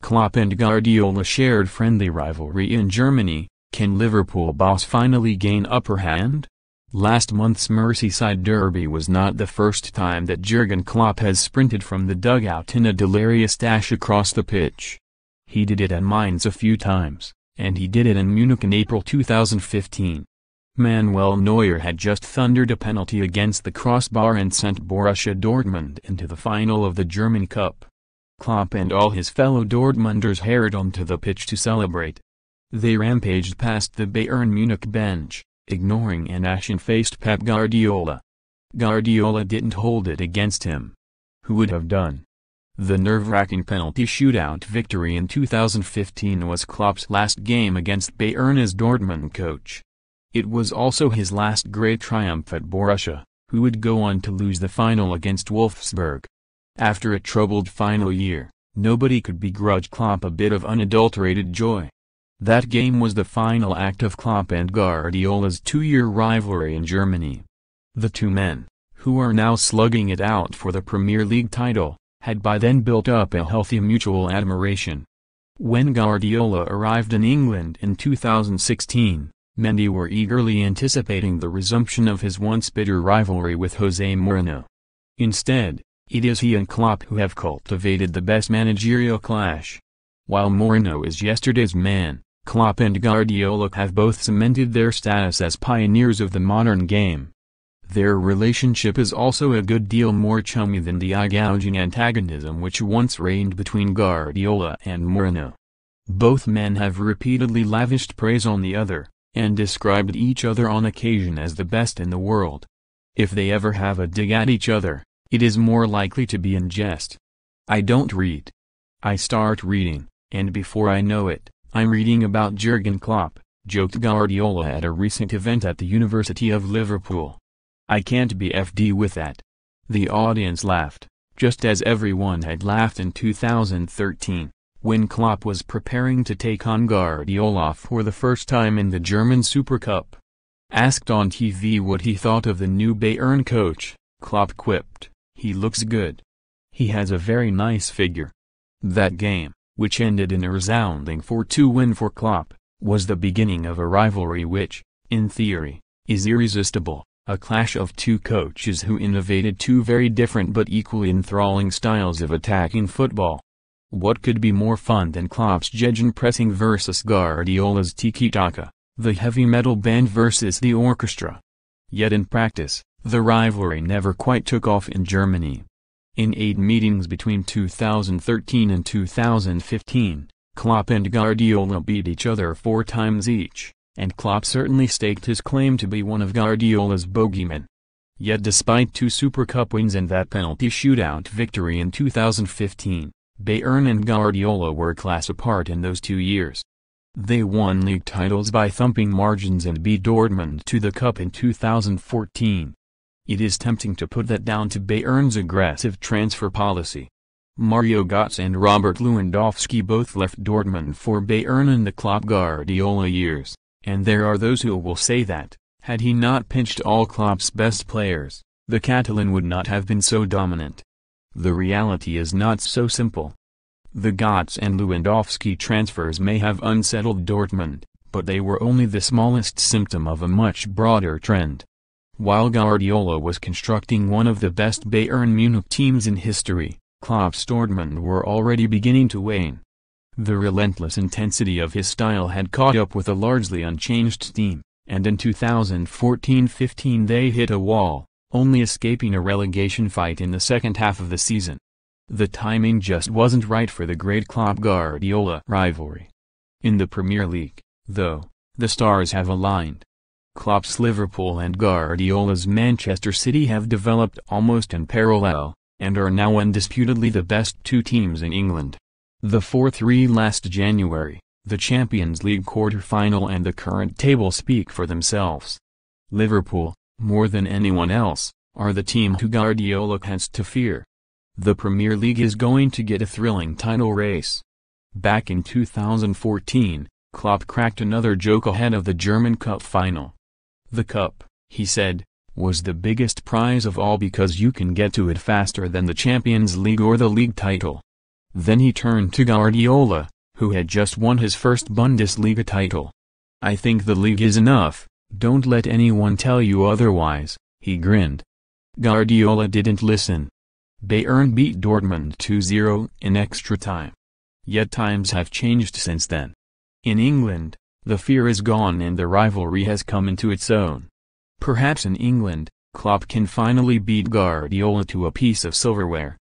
Klopp and Guardiola shared friendly rivalry in Germany. Can Liverpool boss finally gain upper hand? Last month's Merseyside derby was not the first time that Jurgen Klopp has sprinted from the dugout in a delirious dash across the pitch. He did it at Mainz a few times, and he did it in Munich in April 2015. Manuel Neuer had just thundered a penalty against the crossbar and sent Borussia Dortmund into the final of the German Cup. Klopp and all his fellow Dortmunders hared onto the pitch to celebrate. They rampaged past the Bayern Munich bench, ignoring an ashen-faced Pep Guardiola. Guardiola didn't hold it against him. Who would have done? The nerve-wracking penalty shootout victory in 2015 was Klopp's last game against Bayern as Dortmund coach. It was also his last great triumph at Borussia, who would go on to lose the final against Wolfsburg. After a troubled final year, nobody could begrudge Klopp a bit of unadulterated joy. That game was the final act of Klopp and Guardiola's two-year rivalry in Germany. The two men, who are now slugging it out for the Premier League title, had by then built up a healthy mutual admiration. When Guardiola arrived in England in 2016, many were eagerly anticipating the resumption of his once bitter rivalry with Jose Mourinho. Instead, it is he and Klopp who have cultivated the best managerial clash. While Mourinho is yesterday's man, Klopp and Guardiola have both cemented their status as pioneers of the modern game. Their relationship is also a good deal more chummy than the eye-gouging antagonism which once reigned between Guardiola and Mourinho. Both men have repeatedly lavished praise on the other, and described each other on occasion as the best in the world. If they ever have a dig at each other, it is more likely to be in jest. I don't read. I start reading, and before I know it, I'm reading about Jurgen Klopp, joked Guardiola at a recent event at the University of Liverpool. I can't be FD with that. The audience laughed, just as everyone had laughed in 2013. When Klopp was preparing to take on Guardiola for the first time in the German Super Cup. Asked on TV what he thought of the new Bayern coach, Klopp quipped, "He looks good. He has a very nice figure." That game, which ended in a resounding 4-2 win for Klopp, was the beginning of a rivalry which, in theory, is irresistible, a clash of two coaches who innovated two very different but equally enthralling styles of attacking football. What could be more fun than Klopp's gegenpressing versus Guardiola's tiki-taka, the heavy metal band versus the orchestra? Yet in practice, the rivalry never quite took off in Germany. In 8 meetings between 2013 and 2015, Klopp and Guardiola beat each other 4 times each, and Klopp certainly staked his claim to be one of Guardiola's bogeymen. Yet despite 2 Super Cup wins and that penalty shootout victory in 2015, Bayern and Guardiola were class apart in those 2 years. They won league titles by thumping margins and beat Dortmund to the cup in 2014. It is tempting to put that down to Bayern's aggressive transfer policy. Mario Götze and Robert Lewandowski both left Dortmund for Bayern in the Klopp-Guardiola years, and there are those who will say that, had he not pinched all Klopp's best players, the Catalan would not have been so dominant. The reality is not so simple. The Götze and Lewandowski transfers may have unsettled Dortmund, but they were only the smallest symptom of a much broader trend. While Guardiola was constructing one of the best Bayern Munich teams in history, Klopp's Dortmund were already beginning to wane. The relentless intensity of his style had caught up with a largely unchanged team, and in 2014-15 they hit a wall, only escaping a relegation fight in the second half of the season. The timing just wasn't right for the great Klopp-Guardiola rivalry. In the Premier League, though, the stars have aligned. Klopp's Liverpool and Guardiola's Manchester City have developed almost in parallel, and are now undisputedly the best 2 teams in England. The 4-3 last January, the Champions League quarter-final and the current table speak for themselves. Liverpool, more than anyone else, are the team who Guardiola has to fear. The Premier League is going to get a thrilling title race. Back in 2014, Klopp cracked another joke ahead of the German Cup final. The Cup, he said, was the biggest prize of all because you can get to it faster than the Champions League or the league title. Then he turned to Guardiola, who had just won his first Bundesliga title. "I think the league is enough, don't let anyone tell you otherwise," he grinned. Guardiola didn't listen. Bayern beat Dortmund 2-0 in extra time. Yet times have changed since then. In England, the fear is gone and the rivalry has come into its own. Perhaps in England, Klopp can finally beat Guardiola to a piece of silverware.